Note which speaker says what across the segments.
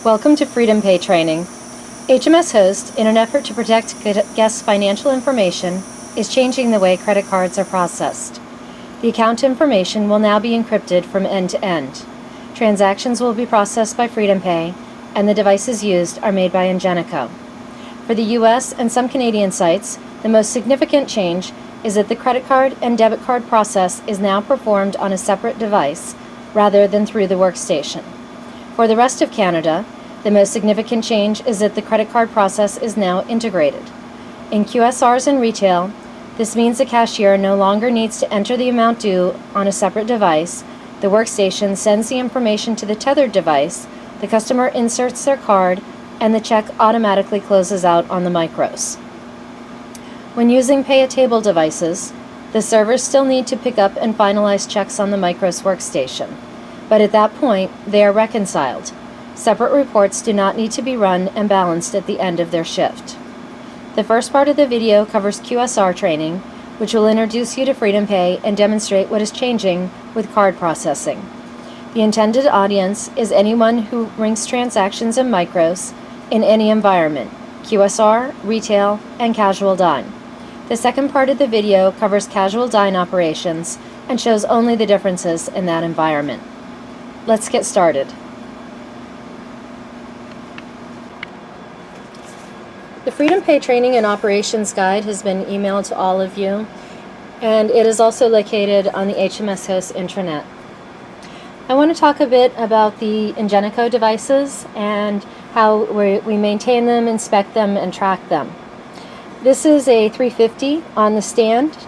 Speaker 1: Welcome to FreedomPay training. HMS Host, in an effort to protect guests' financial information, is changing the way credit cards are processed. The account information will now be encrypted from end to end. Transactions will be processed by FreedomPay, and the devices used are made by Ingenico. For the US and some Canadian sites, the most significant change is that the credit card and debit card process is now performed on a separate device rather than through the workstation. For the rest of Canada, the most significant change is that the credit card process is now integrated. In QSRs and retail, this means the cashier no longer needs to enter the amount due on a separate device. The workstation sends the information to the tethered device, the customer inserts their card, and the check automatically closes out on the micros. When using pay-at-table devices, the servers still need to pick up and finalize checks on the micros workstation, but at that point, they are reconciled. Separate reports do not need to be run and balanced at the end of their shift. The first part of the video covers QSR training, which will introduce you to FreedomPay and demonstrate what is changing with card processing. The intended audience is anyone who rings transactions in micros in any environment, QSR, retail, and casual dine. The second part of the video covers casual dine operations and shows only the differences in that environment. Let's get started. The FreedomPay Training and Operations Guide has been emailed to all of you, and it is also located on the HMS Host intranet. I want to talk a bit about the Ingenico devices and how we maintain them, inspect them, and track them. This is a 350 on the stand.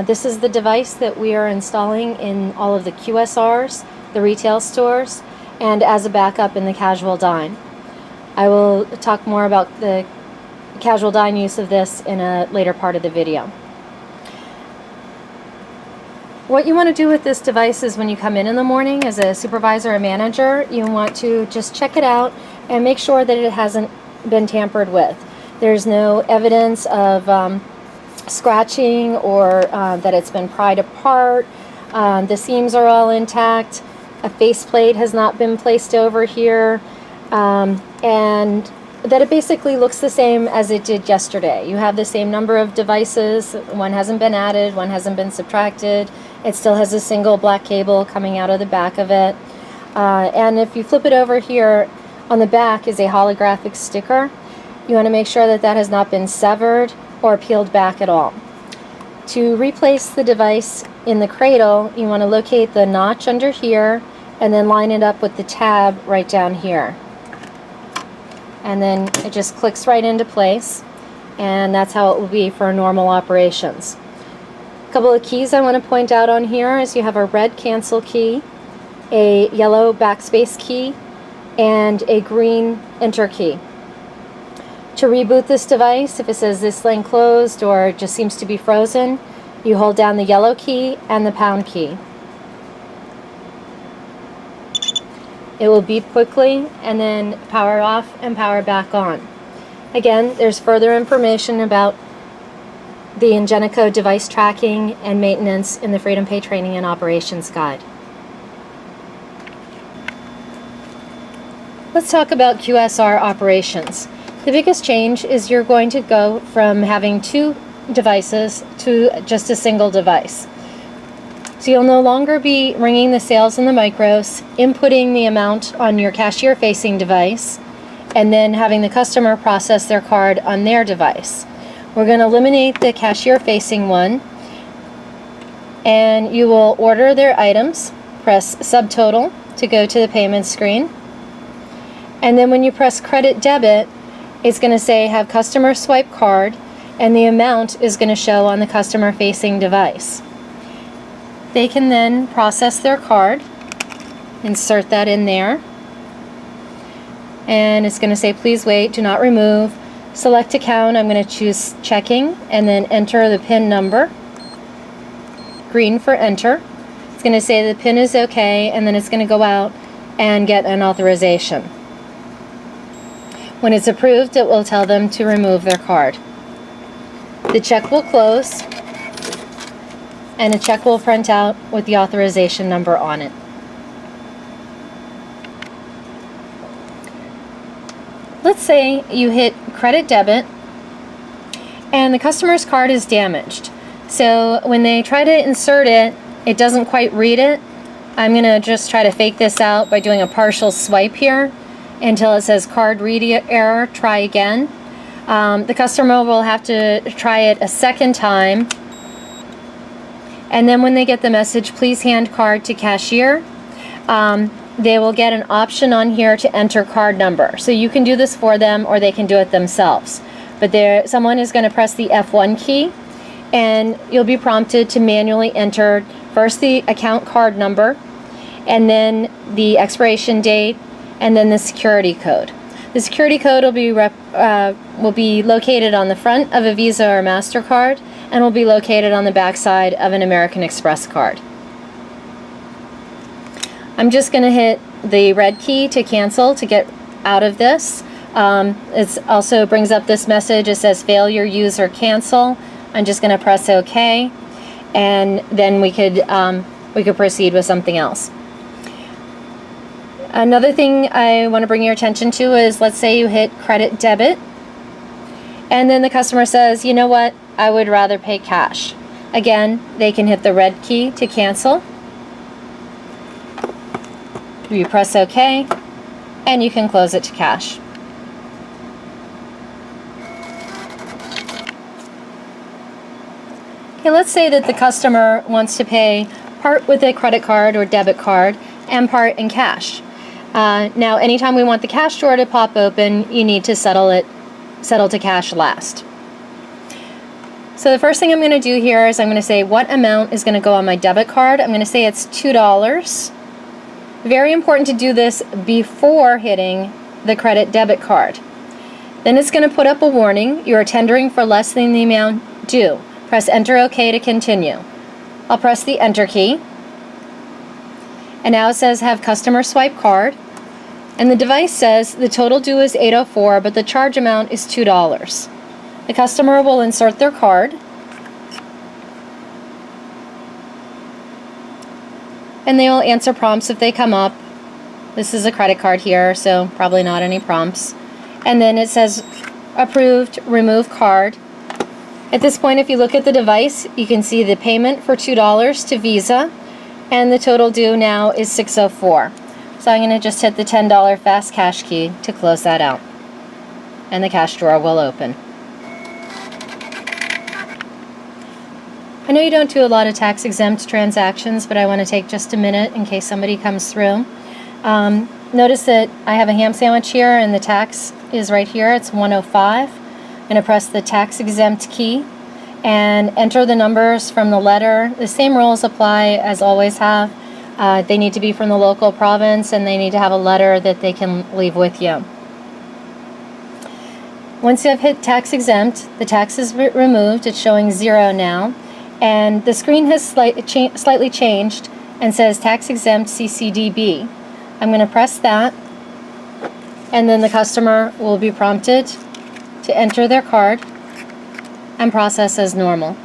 Speaker 1: This is the device that we are installing in all of the QSRs, the retail stores, and as a backup in the casual dine. I will talk more about the casual dine use of this in a later part of the video. What you want to do with this device is when you come in the morning as a supervisor or manager, you want to just check it out and make sure that it hasn't been tampered with. There's no evidence of scratching or that it's been pried apart. The seams are all intact. A faceplate has not been placed over here, and that it basically looks the same as it did yesterday. You have the same number of devices. One hasn't been added, one hasn't been subtracted. It still has a single black cable coming out of the back of it. And if you flip it over here, on the back is a holographic sticker. You want to make sure that that has not been severed or peeled back at all. To replace the device in the cradle, you want to locate the notch under here and then line it up with the tab right down here. And then it just clicks right into place, and that's how it will be for normal operations. A couple of keys I want to point out on here is you have a red cancel key, a yellow backspace key, and a green enter key. To reboot this device, if it says this lane closed or just seems to be frozen, you hold down the yellow key and the pound key. It will beep quickly and then power off and power back on. Again, there's further information about the Ingenico device tracking and maintenance in the FreedomPay Training and Operations Guide. Let's talk about QSR operations. The biggest change is you're going to go from having two devices to just a single device. So you'll no longer be ringing the sales in the micros, inputting the amount on your cashier-facing device, and then having the customer process their card on their device. We're going to eliminate the cashier-facing one, and you will order their items, press subtotal to go to the payment screen, and then when you press credit debit, it's going to say have customer swipe card, and the amount is going to show on the customer-facing device. They can then process their card, insert that in there, and it's going to say please wait, do not remove, select account, I'm going to choose checking, and then enter the PIN number, green for enter. It's going to say the PIN is okay, and then it's going to go out and get an authorization. When it's approved, it will tell them to remove their card. The check will close, and a check will print out with the authorization number on it. let's say you hit credit debit and the customer's card is damaged. So when they try to insert it, it doesn't quite read it. I'm going to just try to fake this out by doing a partial swipe here until it says card read error, try again. The customer will have to try it a second time. And then when they get the message, please hand card to cashier, they will get an option on here to enter card number. So you can do this for them or they can do it themselves. But someone is going to press the F1 key and you'll be prompted to manually enter first the account card number and then the expiration date and then the security code. The security code will be located on the front of a Visa or MasterCard and will be located on the back side of an American Express card. I'm just going to hit the red key to cancel to get out of this. It also brings up this message. It says failure user cancel. I'm just going to press OK, and then we could proceed with something else. Another thing I want to bring your attention to is, let's say you hit credit debit and then the customer says, you know what, I would rather pay cash. Again, they can hit the red key to cancel. You press OK and you can close it to cash. Okay, let's say that the customer wants to pay part with a credit card or debit card and part in cash. Now, anytime we want the cash drawer to pop open, you need to settle to cash last. So the first thing I'm going to do here is I'm going to say what amount is going to go on my debit card. I'm going to say it's $2. Very important to do this before hitting the credit debit card. Then it's going to put up a warning. You are tendering for less than the amount due. Press enter OK to continue. I'll press the enter key. And now it says have customer swipe card. And the device says the total due is $8.04, but the charge amount is $2. The customer will insert their card. And they will answer prompts if they come up. This is a credit card here, so probably not any prompts. And then it says approved, remove card. At this point, if you look at the device, you can see the payment for $2 to Visa, and the total due now is $6.04. So I'm going to just hit the $10 fast cash key to close that out. And the cash drawer will open. I know you don't do a lot of tax-exempt transactions, but I want to take just a minute in case somebody comes through. Notice that I have a ham sandwich here and the tax is right here. It's 105. I'm going to press the tax-exempt key and enter the numbers from the letter. The same rules apply as always have. They need to be from the local province and they need to have a letter that they can leave with you. Once you have hit tax exempt, the tax is removed. It's showing 0 now. And the screen has slightly changed and says tax exempt CCDB. I'm going to press that. And then the customer will be prompted to enter their card and process as normal.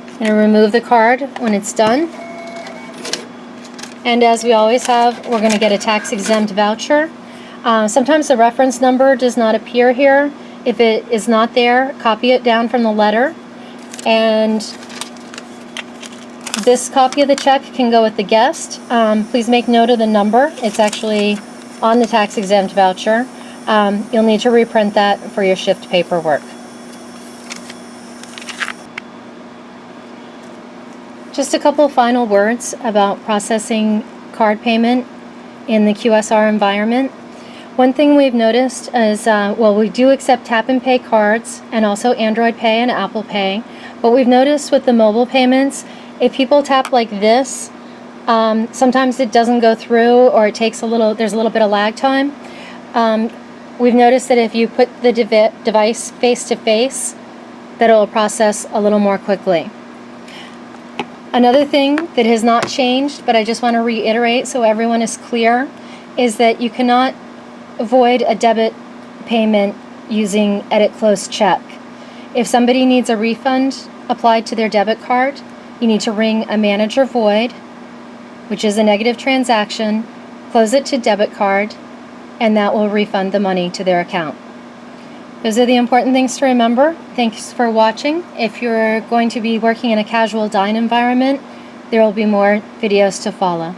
Speaker 1: I'm going to remove the card when it's done. And as we always have, we're going to get a tax-exempt voucher. Sometimes the reference number does not appear here. If it is not there, copy it down from the letter. And this copy of the check can go with the guest. Please make note of the number. It's actually on the tax-exempt voucher. You'll need to reprint that for your shift paperwork. Just a couple final words about processing card payment in the QSR environment. One thing we've noticed is, we do accept tap and pay cards and also Android Pay and Apple Pay. But we've noticed with the mobile payments, if people tap like this, sometimes it doesn't go through or it takes there's a little bit of lag time. We've noticed that if you put the device face to face, that it will process a little more quickly. Another thing that has not changed, but I just want to reiterate so everyone is clear, is that you cannot avoid a debit payment using edit close check. If somebody needs a refund applied to their debit card, you need to ring a manager void which is a negative transaction, close it to debit card, and that will refund the money to their account. Those are the important things to remember. Thanks for watching. If you're going to be working in a casual dine environment, there will be more videos to follow.